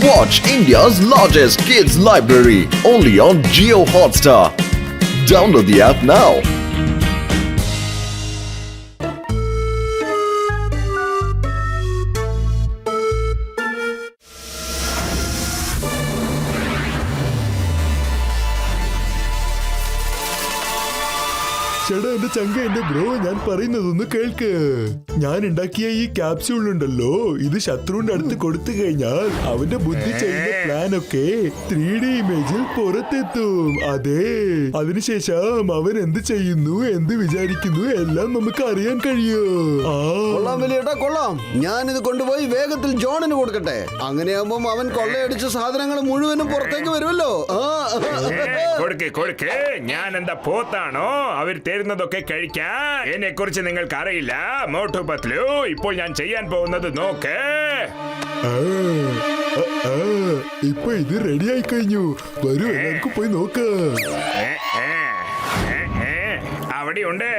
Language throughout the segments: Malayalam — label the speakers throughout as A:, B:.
A: Watch India's largest kids library only on Jio Hotstar. Download the app now.
B: ചേട്ടാ എന്റെ ചങ്ക എന്റെ ബ്രോ ഞാൻ പറയുന്നതൊന്ന് കേൾക്ക്. ഞാൻ ഉണ്ടാക്കിയ ഈ ക്യാപ്സ്യൂൾ ഉണ്ടല്ലോ, ഇത് ശത്രുവിന്റെ അടുത്ത് കൊടുത്തു കഴിഞ്ഞാൽ അവന്റെ ബുദ്ധി ചെയ്യുന്ന പ്ലാൻ ഒക്കെ 3D ഇമേജിൽ പുറത്തെത്തും. അതെ, അതിനുശേഷം അവൻ എന്ത് ചെയ്യുന്നു, എന്ത് വിചാരിക്കുന്നു എല്ലാം നമുക്ക് അറിയാൻ കഴിയും.
C: കൊള്ളാം വലിയേട്ടാ കൊള്ളാം. ഞാൻ ഇത് കൊണ്ടുപോയി വേഗത്തിൽ ജോണിന് കൊടുക്കട്ടെ. അങ്ങനെയാകുമ്പോ അവൻ കൊള്ളയടിച്ച സാധനങ്ങൾ മുഴുവനും പുറത്തേക്ക് വരുമല്ലോ.
D: കൊടുക്ക്. ഞാൻ എന്താ പോത്താണോ അവർ തരുന്നതൊക്കെ കഴിക്കാൻ? എന്നെ കുറിച്ച് നിങ്ങൾക്ക് അറിയില്ല മോട്ടു പത്ലു. ഇപ്പോൾ ഞാൻ ചെയ്യാൻ പോകുന്നത് നോക്ക്.
B: ഇപ്പൊ ഇത് റെഡി ആയി കഴിഞ്ഞു. വരൂ എല്ലാവർക്കും പോയി നോക്ക്.
D: അവിടെയുണ്ട്.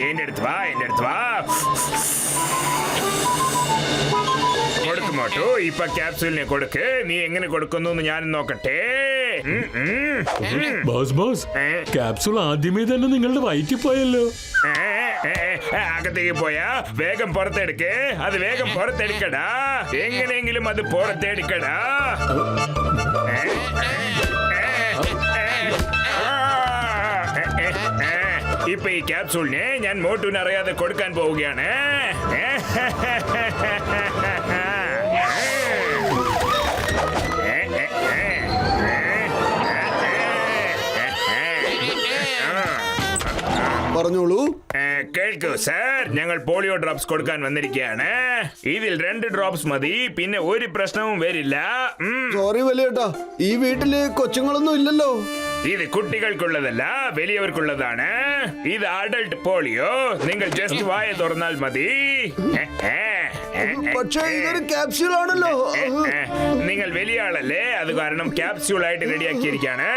D: എന്റെ അടുത്ത് വാ. കൊടുക്ക് മോട്ടു. ഇപ്പൊ ക്യാപ്സൂലിനെ കൊടുക്ക്. നീ എങ്ങനെ കൊടുക്കുന്നു ഞാൻ നോക്കട്ടെ.
B: ബോസ് ക്യാപ്സൂൾ ആദ്യമേ തന്നെ നിങ്ങളുടെ വയറ്റിൽ പോയല്ലോ.
D: അകത്തേക്ക് പോയാ വേഗം പുറത്തെടുക്ക്. അത് വേഗം പുറത്തെടുക്കടാ. എങ്ങനെയെങ്കിലും അത് പുറത്തെടുക്കടാ. ഇപ്പൊ ഈ ക്യാപ്സൂളിനെ ഞാൻ മോട്ടുവിന് അറിയാതെ കൊടുക്കാൻ പോവുകയാണ്.
C: പറഞ്ഞോളൂ.
D: കേൾക്കൂ സാർ, ഞങ്ങൾ പോളിയോ ഡ്രോപ്സ് കൊടുക്കാൻ വന്നിരിക്കുകയാണ്. ഇതിൽ 2 ഡ്രോപ്സ് മതി, പിന്നെ ഒരു പ്രശ്നവും വരില്ല.
C: സോറി വലിയേട്ടാ, ഈ വീട്ടില് കൊച്ചുങ്ങളൊന്നും ഇല്ലല്ലോ.
D: ഇത് കുട്ടികൾക്കുള്ളതല്ല, വലിയവർക്കുള്ളതാണ്. ഇത് അഡൾട്ട് പോളിയോ. നിങ്ങൾ ജസ്റ്റ് വായ തുറന്നാൽ മതി.
C: പക്ഷേ ഇതൊരു ക്യാപ്സ്യൂൾ ആണല്ലോ.
D: നിങ്ങൾ വലിയ ആളല്ലേ, അത് കാരണം ക്യാപ്സ്യൂൾ ആയിട്ട് റെഡിയാക്കിയിരിക്കാണ്.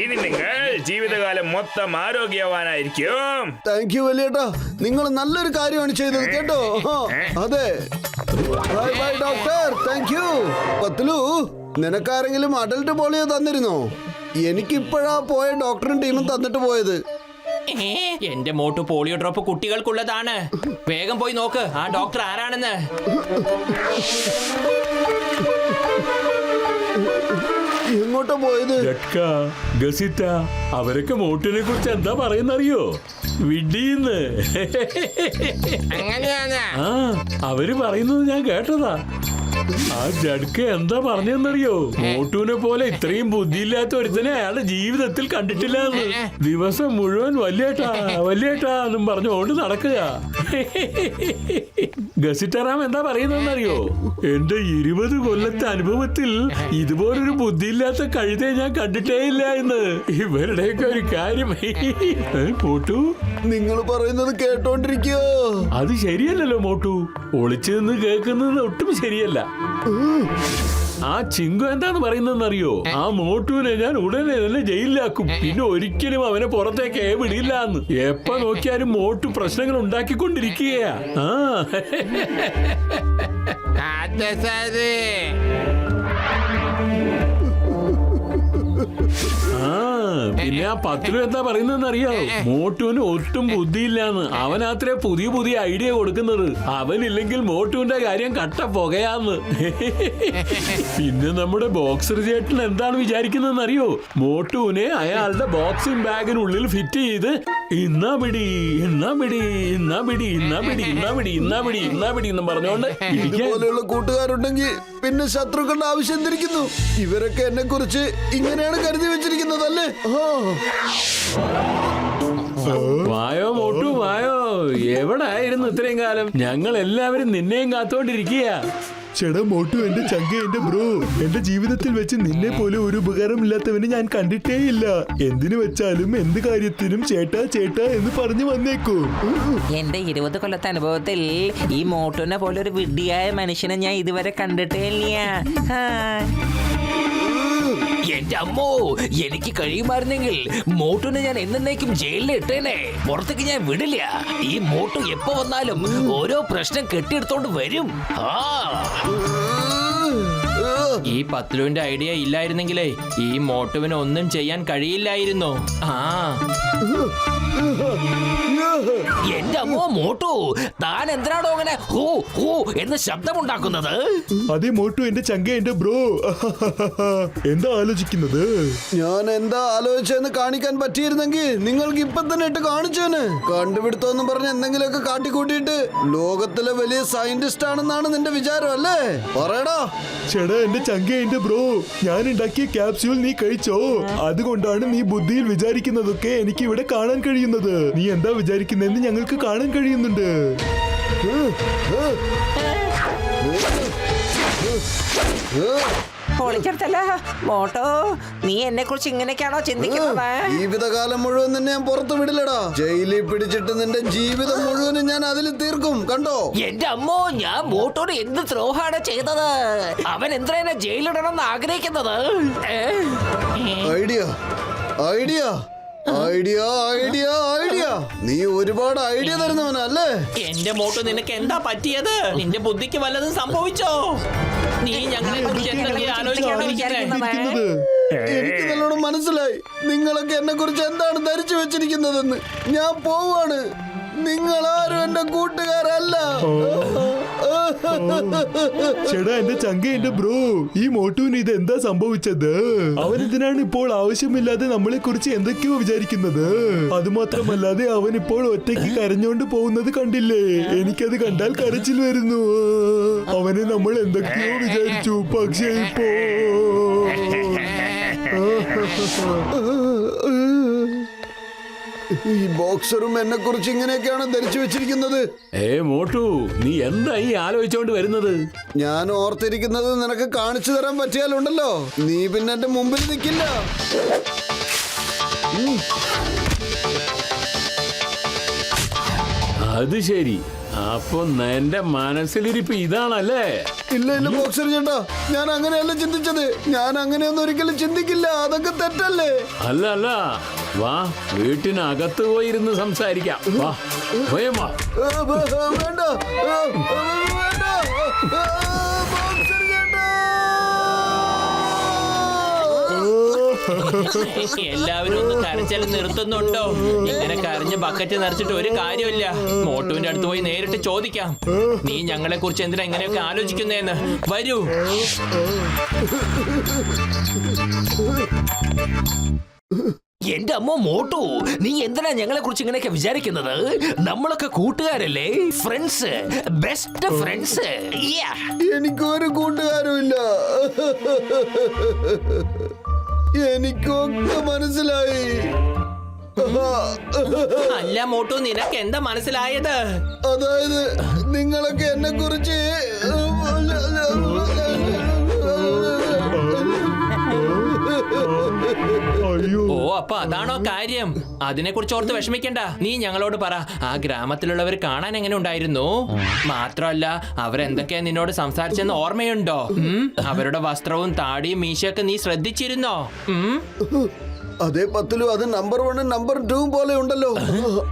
D: ഇനി നിങ്ങൾ ജീവിതകാലം മൊത്തം ആരോഗ്യവാനായിരിക്കും.
C: താങ്ക് യു വലിയേട്ടാ, നിങ്ങൾ നല്ലൊരു കാര്യമാണ് ചെയ്തത് കേട്ടോ. അതെ, ബൈ ഡോക്ടർ. Thank you. പത്ലു, നിനക്കാരെങ്കിലും അഡൽട്ട് പോളിയോ തന്നിരുന്നോ? എനിക്കിപ്പോഴാ പോയ ഡോക്ടറും ടീമും തന്നിട്ട് പോയത്.
E: എന്റെ മോട്ടു പോളിയോ ഡ്രോപ്പ് കുട്ടികൾക്കുള്ളതാണ്. വേഗം പോയി നോക്ക് ആ ഡോക്ടർ ആരാണെന്ന്.
C: എങ്ങോട്ടാ പോയത്?
B: ഗസിറ്റ അവരൊക്കെ മോട്ടിനെ കുറിച്ച് എന്താ പറയുന്നറിയോ? വിഡീന്ന്. അവര് പറയുന്നത് ഞാൻ കേട്ടതാ. ആ ജഡ്ക എന്താ പറഞ്ഞെന്നറിയോ? മോട്ടുവിനെ പോലെ ഇത്രയും ബുദ്ധിയില്ലാത്ത ഒരുത്തനെ അയാളുടെ ജീവിതത്തിൽ കണ്ടിട്ടില്ലെന്ന്. ദിവസം മുഴുവൻ വല്യേട്ടാ എന്നും പറഞ്ഞുകൊണ്ട് നടക്കുക. ഗസിറ്ററാം എന്താ പറയുന്നറിയോ? എന്റെ 20 കൊല്ലത്തെ അനുഭവത്തിൽ ഇതുപോലൊരു ബുദ്ധിയില്ലാത്ത കഴുതെ ഞാൻ കണ്ടിട്ടേ ഇല്ല എന്ന്. ഇവരുടെയൊക്കെ ഒരു കാര്യം. മോട്ടു,
C: നിങ്ങൾ പറയുന്നത് കേട്ടോണ്ടിരിക്കോ?
B: അത് ശരിയല്ലല്ലോ മോട്ടു. ഒളിച്ചു നിന്ന് കേൾക്കുന്നത് ഒട്ടും ശരിയല്ല. ആ ചിങ്കു എന്താന്ന് പറയുന്നറിയോ? ആ മോട്ടുവിനെ ഞാൻ ഉടനെ തന്നെ ജയിലിലാക്കും. പിന്നെ ഒരിക്കലും അവനെ പുറത്തേക്ക് വിടില്ല എന്ന്. എപ്പ നോക്കിയാലും മോട്ടു പ്രശ്നങ്ങൾ ഉണ്ടാക്കിക്കൊണ്ടിരിക്കുകയാ. പിന്നെ ആ പത്ലു എന്താ പറയുന്നറിയാവോ? മോട്ടുവിന് ഒട്ടും ബുദ്ധിയില്ലാന്ന്. അവനത്രേ പുതിയ ഐഡിയ കൊടുക്കുന്നത്. അവനില്ലെങ്കിൽ മോട്ടുവിന്റെ കാര്യം കട്ട പുകയാന്ന്. പിന്നെ നമ്മുടെ ബോക്സർ ചേട്ടൻ എന്താണ് വിചാരിക്കുന്നറിയോ? മോട്ടുവിനെ അയാളുടെ ബോക്സിംഗ് ബാഗിനുള്ളിൽ ഫിറ്റ് ചെയ്ത് ഇന്നാ പിടി എന്ന് പറഞ്ഞോണ്ട്
C: ഇതുപോലെയുള്ള കൂട്ടുകാരുണ്ടെങ്കിൽ പിന്നെ ശത്രുക്കളുടെ ആവശ്യം എന്തിരിക്കുന്നു? ഇവരൊക്കെ എന്നെ കുറിച്ച് ഇങ്ങനെയാണ് കരുതി വെച്ചിരിക്കുന്നതല്ലേ?
B: വായോ മോട്ടു വായോ. എവിടായിരുന്നു ഇത്രയും കാലം? ഞങ്ങൾ എല്ലാവരും നിന്നെയും കാത്തോണ്ടിരിക്കുക. ചേട്ടാ മോട്ടു, എന്റെ ചങ്ക, എന്റെ ബ്രോ, എന്റെ ജീവിതത്തിൽ വെച്ച് നിന്നെ പോലെ ഒരു ഉപകാരമില്ലാത്തവനെ ഞാൻ കണ്ടിട്ടേ ഇല്ല. എന്തിനു വെച്ചാലും എന്ത് കാര്യത്തിനും ചേട്ടാ എന്ന് പറഞ്ഞു വന്നേക്കൂ.
F: എന്റെ 20 കൊല്ലത്തെ അനുഭവത്തിൽ ഈ മോട്ടുവിനെ പോലെ ഒരു വിഡ്ഢിയായ മനുഷ്യനെ ഞാൻ ഇതുവരെ കണ്ടിട്ടേ ഇല്ല.
G: എന്റെ അമ്മോ, എനിക്ക് കഴിയുമായിരുന്നെങ്കിൽ മോട്ടുവിനെ ഞാൻ എന്നേക്കും ജയിലിൽ ഇട്ടേനെ. പുറത്തേക്ക് ഞാൻ വിടില്ല. ഈ മോട്ടു എപ്പോ വന്നാലും ഓരോ പ്രശ്നം കെട്ടിയെടുത്തോണ്ട് വരും.
E: ഈ പത്ലുവിന്റെ ഐഡിയ ഇല്ലായിരുന്നെങ്കിലേ ഈ മോട്ടുവിന് ഒന്നും ചെയ്യാൻ കഴിയില്ലായിരുന്നു.
G: എന്റെ അമ്മോ മോട്ടു, താൻ എന്തിനാണോ അങ്ങനെ ഹൂ ഹൂ എന്ന് ശബ്ദമുണ്ടാക്കുന്നത്?
H: അതേ മോട്ടു, എന്റെ ചങ്ക, എന്റെ ബ്രോ. എന്താ ആലോചിക്കുന്നത്?
C: ഞാൻ എന്താ ആലോചിച്ചെന്ന് കാണിക്കാൻ പറ്റിയിരുന്നെങ്കിൽ നിങ്ങൾക്ക് ഇപ്പൊ തന്നെ ഇട്ട് കാണിച്ചേന്. കണ്ടുപിടുത്തോന്നും പറഞ്ഞ് എന്തെങ്കിലുമൊക്കെ കാട്ടിക്കൂട്ടിയിട്ട് ലോകത്തിലെ വലിയ സയന്റിസ്റ്റ് ആണെന്നാണ് നിന്റെ വിചാരം അല്ലേ? പറയടാ.
H: ചേടാ, എന്റെ ചങ്ക, എന്റെ ബ്രോ, ഞാൻ ഉണ്ടാക്കിയ ക്യാപ്സ്യൂൾ നീ കഴിച്ചോ? അതുകൊണ്ടാണ് നീ ബുദ്ധിയിൽ വിചാരിക്കുന്നതൊക്കെ എനിക്ക് ഇവിടെ കാണാൻ കഴിയുന്നത്. നീ എന്താ വിചാരിക്കുന്നതെന്ന് ഞങ്ങൾക്ക് കാണാൻ കഴിയുന്നുണ്ട്.
F: പൊളിച്ചെടുത്തല്ല മോട്ടോ, നീ എന്നെ കുറിച്ച് ഇങ്ങനെയൊക്കെയാണോ ചിന്തിക്കുന്നത്?
C: ജീവിതകാലം മുഴുവൻ നിന്നെ ഞാൻ പുറത്തു വിടില്ലടാ. ജയിലിൽ പിടിച്ചിട്ട് നിന്റെ ജീവിതം മുഴുവനും ഞാൻ അതിൽ തീർക്കും. കണ്ടോ?
G: എന്റെ അമ്മോ, ഞാൻ മോട്ടോട് എന്ത് ദ്രോഹാണ് ചെയ്തത്? അവൻ എന്തിനാ ജയിലിടണമെന്ന് ആഗ്രഹിക്കുന്നത്?
C: Idea idea idea idea idea. നീ ഒരുപാട് ഐഡിയ തരുന്നവനല്ലേ?
E: എന്റെ മോട്ടു, നിനക്ക് എന്താ പറ്റിയത്? നിന്റെ ബുദ്ധിക്ക് വല്ലതും സംഭവിച്ചോ? നീ ഞങ്ങളെ കുറിച്ച് എന്തെങ്കിലും ആലോചിക്കാണ്ടിരിക്കുന്നത്?
C: എനിക്ക് നല്ലോണം മനസ്സിലായി നിങ്ങളൊക്കെ എന്നെ കുറിച്ച് എന്താണ് ധരിച്ചു വെച്ചിരിക്കുന്നതെന്ന്. ഞാൻ പോവാണ്. നിങ്ങളാരും എന്റെ കൂട്ടുകാരല്ല.
H: ചേടാ, എന്റെ ചങ്ക, എന്റെ ബ്രോ, ഈ മോട്ടുവിന് ഇത് എന്താ സംഭവിച്ചത്? അവൻ ഇതിനാണ് ഇപ്പോൾ ആവശ്യമില്ലാതെ നമ്മളെ കുറിച്ച് എന്തൊക്കെയോ വിചാരിക്കുന്നത്. അതുമാത്രമല്ലാതെ അവൻ ഇപ്പോൾ ഒറ്റയ്ക്ക് കരഞ്ഞോണ്ട് പോകുന്നത് കണ്ടില്ലേ? എനിക്കത് കണ്ടാൽ കരച്ചിൽ വരുന്നു. അവനെ നമ്മൾ എന്തൊക്കെയോ വിചാരിച്ചു, പക്ഷേ ഇപ്പോ
C: ഈ ബോക്സറും എന്നെ കുറിച്ച് ഇങ്ങനെയൊക്കെയാണ് ധരിച്ചു വെച്ചിരിക്കുന്നത്.
B: മോട്ടു, നീ എന്താ ഈ ആലോചിച്ചോണ്ട് വരുന്നത്?
C: ഞാൻ ഓർത്തിരിക്കുന്നത് നിനക്ക് കാണിച്ചു തരാൻ പറ്റിയാലുണ്ടല്ലോ, നീ പിന്നെ എന്റെ മുമ്പിൽ നിൽക്കില്ല.
B: അത് ശരി, അപ്പൊ എന്റെ മനസ്സിലിരിപ്പ് ഇതാണല്ലേ?
C: ഇല്ല ഇല്ല ബോക്സർ ചേട്ടാ, ഞാൻ അങ്ങനെയല്ല ചിന്തിച്ചത്. ഞാൻ അങ്ങനെയൊന്നും ഒരിക്കലും ചിന്തിക്കില്ല. അതൊക്കെ തെറ്റല്ലേ?
B: അല്ല അല്ല, വാ, വീട്ടിനകത്ത് പോയിരുന്ന് സംസാരിക്കാം. വാ, പോയേം വാ.
C: വേണ്ട വേണ്ട ബോക്സർ ചേട്ടാ.
E: എല്ലാവരും ഒന്ന് കരച്ചിൽ നിർത്തുന്നുണ്ടോ? ഇങ്ങനെ കരഞ്ഞ് ബക്കറ്റ് നിറച്ചിട്ട് ഒരു കാര്യമില്ല. മോട്ടുവിന്റെ അടുത്ത് പോയി നേരിട്ട് ചോദിക്കാം. നീ ഞങ്ങളെ കുറിച്ച് എന്തിനാ ഇങ്ങനെയൊക്കെ ആലോചിക്കുന്നേന്ന്. വരൂ.
G: എന്റെ അമ്മ മോട്ടു, നീ എന്തിനാ ഞങ്ങളെ കുറിച്ച് ഇങ്ങനെയൊക്കെ വിചാരിക്കുന്നത്? നമ്മളൊക്കെ കൂട്ടുകാരല്ലേ? Friends, best friends.
C: എനിക്കൊരു കൂട്ടുകാരും ഇല്ല. എനിക്കൊക്കെ മനസ്സിലായി.
E: അല്ല മോട്ടു, നിനക്ക് എന്താ മനസ്സിലായത്?
C: അതായത് നിങ്ങളൊക്കെ എന്നെ കുറിച്ച്
E: ഓ, അപ്പൊ അതാണോ കാര്യം? അതിനെ കുറിച്ച് ഓർത്ത് വിഷമിക്കണ്ട. നീ ഞങ്ങളോട് പറ, ആ ഗ്രാമത്തിലുള്ളവർ കാണാൻ എങ്ങനെ ഉണ്ടായിരുന്നു? മാത്രമല്ല, അവരെന്തൊക്കെയാ നിന്നോട് സംസാരിച്ചെന്ന് ഓർമ്മയുണ്ടോ? അവരുടെ വസ്ത്രവും താടിയും മീശയൊക്കെ നീ ശ്രദ്ധിച്ചിരുന്നോ?
C: അതേ പത്തിലും അത് നമ്പർ 1 നമ്പർ 2 പോലെ ഉണ്ടല്ലോ.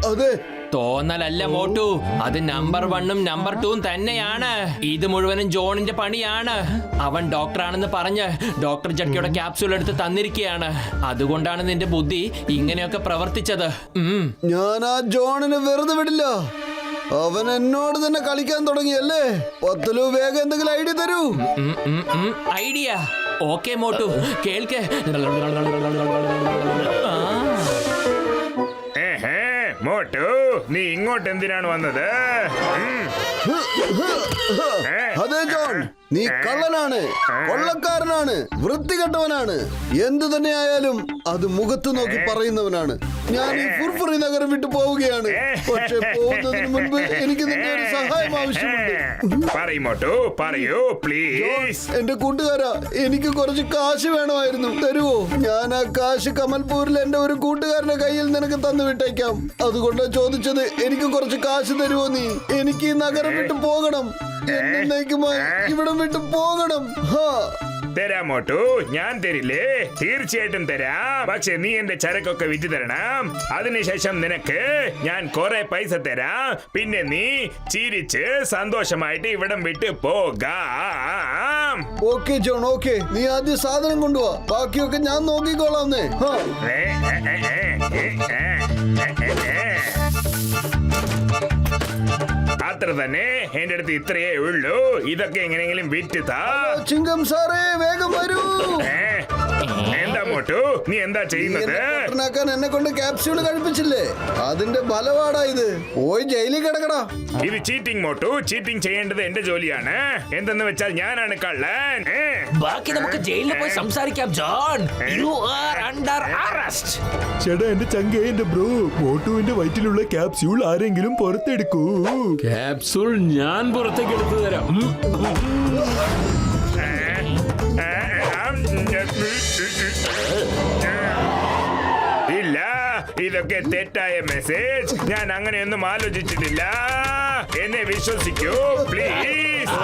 C: അതെ,
E: തോന്നലല്ല മോട്ടു, അത് നമ്പർ 1ഉം നമ്പർ 2ഉം തന്നെയാണ്. ഇത് മുഴുവനും ജോണിന്റെ പണിയാണ്. അവൻ ഡോക്ടറാണെന്ന് പറഞ്ഞ് ഡോക്ടർ ജക്കിയുടെ ക്യാപ്സ്യൂൾ എടുത്ത് തന്നിരിക്കുകയാണ്. അതുകൊണ്ടാണ് നിന്റെ ബുദ്ധി ഇങ്ങനെയൊക്കെ പ്രവർത്തിച്ചത്.
C: ഞാൻ ആ ജോണിനെ വെറുതെ വിടില്ല. അവൻ എന്നോട് തന്നെ കളിക്കാൻ തുടങ്ങിയല്ലേ? പത്തിലു വേഗം എന്തെങ്കിലും ഐഡിയ തരൂ.
E: ഐഡിയ? ഓക്കെ മോട്ടു, കേൾക്ക്.
D: മോട്ടു, നീ ഇങ്ങോട്ട് എന്തിനാണ് വന്നത്?
C: അതെ ജോൺ, നീ കള്ളനാണ്, കൊള്ളക്കാരനാണ്, വൃത്തികെട്ടവനാണ്. എന്തു തന്നെയായാലും അത് മുഖത്ത് നോക്കി പറയുന്നവനാണ്. ഞാൻ ഈ ഫുർഫുറി നഗരം വിട്ടു പോവുകയാണ്. പക്ഷെ പോകുന്നതിന് മുൻപ് എനിക്ക് നിന്റെ ഒരു സഹായം ആവശ്യമുണ്ട്.
D: പറയൂ മോട്ടു, പറയൂ പ്ലീസ്.
C: എന്റെ കൂട്ടുകാരാ, എനിക്ക് കുറച്ച് കാശ് വേണമായിരുന്നു. തരുവോ? ഞാൻ ആ കാശ് കമൽപൂരിൽ എന്റെ ഒരു കൂട്ടുകാരന്റെ കയ്യിൽ നിനക്ക് തന്നു വിട്ടേക്കാം. അതുകൊണ്ടാണ് ചോദിച്ചത്. എനിക്ക് കുറച്ച് കാശ് തരുവോ നീ? എനിക്ക് ഈ നഗരം വിട്ടു പോകണം. എന്നേക്കുമായി ഇവിടം വിട്ടു പോകണം.
D: തരാം മോട്ടു, ഞാൻ തരില്ലേ? തീർച്ചയായിട്ടും തരാം. പക്ഷെ നീ എന്റെ ചരക്കൊക്കെ വിറ്റ് തരണം. അതിനുശേഷം നിനക്ക് ഞാൻ കുറെ പൈസ തരാം. പിന്നെ നീ ചിരിച്ച് സന്തോഷമായിട്ട് ഇവിടം വിട്ട് പോകാം.
C: Okay John, okay. നീ ആദ്യം സാധനം കൊണ്ടുപോവാ, ബാക്കിയൊക്കെ ഞാൻ നോക്കിക്കോളാന്നേ.
D: അത്ര തന്നെ, എന്റെ അടുത്ത് ഇത്രയേ ഉള്ളൂ. ഇതൊക്കെ എങ്ങനെയെങ്കിലും വിറ്റ് താ.
C: ചിങ്കം സാറേ, വേഗം വരൂ.
D: എന്താ മോട്ടു, നീ എന്താ ചെയ്യുന്നത്?
C: ാക്കാൻ എന്നെ കൊണ്ട് ക്യാപ്സ്യൂള് കഴിപ്പിച്ചില്ലേ, അതിന്റെ ഫലമാടാ ഇത്. പോയി ജയിലിൽ കിടക്കടാ.
D: ഇത് ചീറ്റിംഗ് മോട്ടു. ചീറ്റിംഗ് ചെയ്യേണ്ടത് എന്റെ ജോലിയാണ്. എന്തെന്ന് വെച്ചാൽ ഞാനാണ് കള്ളൻ.
G: ബാക്കി നമുക്ക് ജയിലിൽ പോയി സംസാരിക്കാം John. You are under arrest.
H: ചേട്ടാ എന്റെ ചങ്കേ എന്റെ ബ്രോ, മോട്ടുവിന്റെ വയറ്റിലുള്ള ക്യാപ്സ്യൂൾ ആരെങ്കിലും പുറത്തെടുക്കൂ.
B: ക്യാപ്സൂൾ ഞാൻ പുറത്തേക്ക് എടുത്തു തരാം.
D: ഇല്ല, ഇതൊക്കെ തെറ്റായ മെസ്സേജ്. ഞാൻ അങ്ങനെയൊന്നും ആലോചിച്ചിട്ടില്ല. എന്നെ വിശ്വസിക്കൂ please.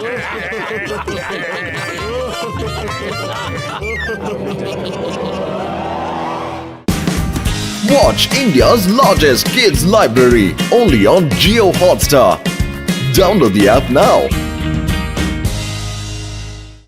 A: Watch India's largest kids library only on Geo Hotstar. Download the app now.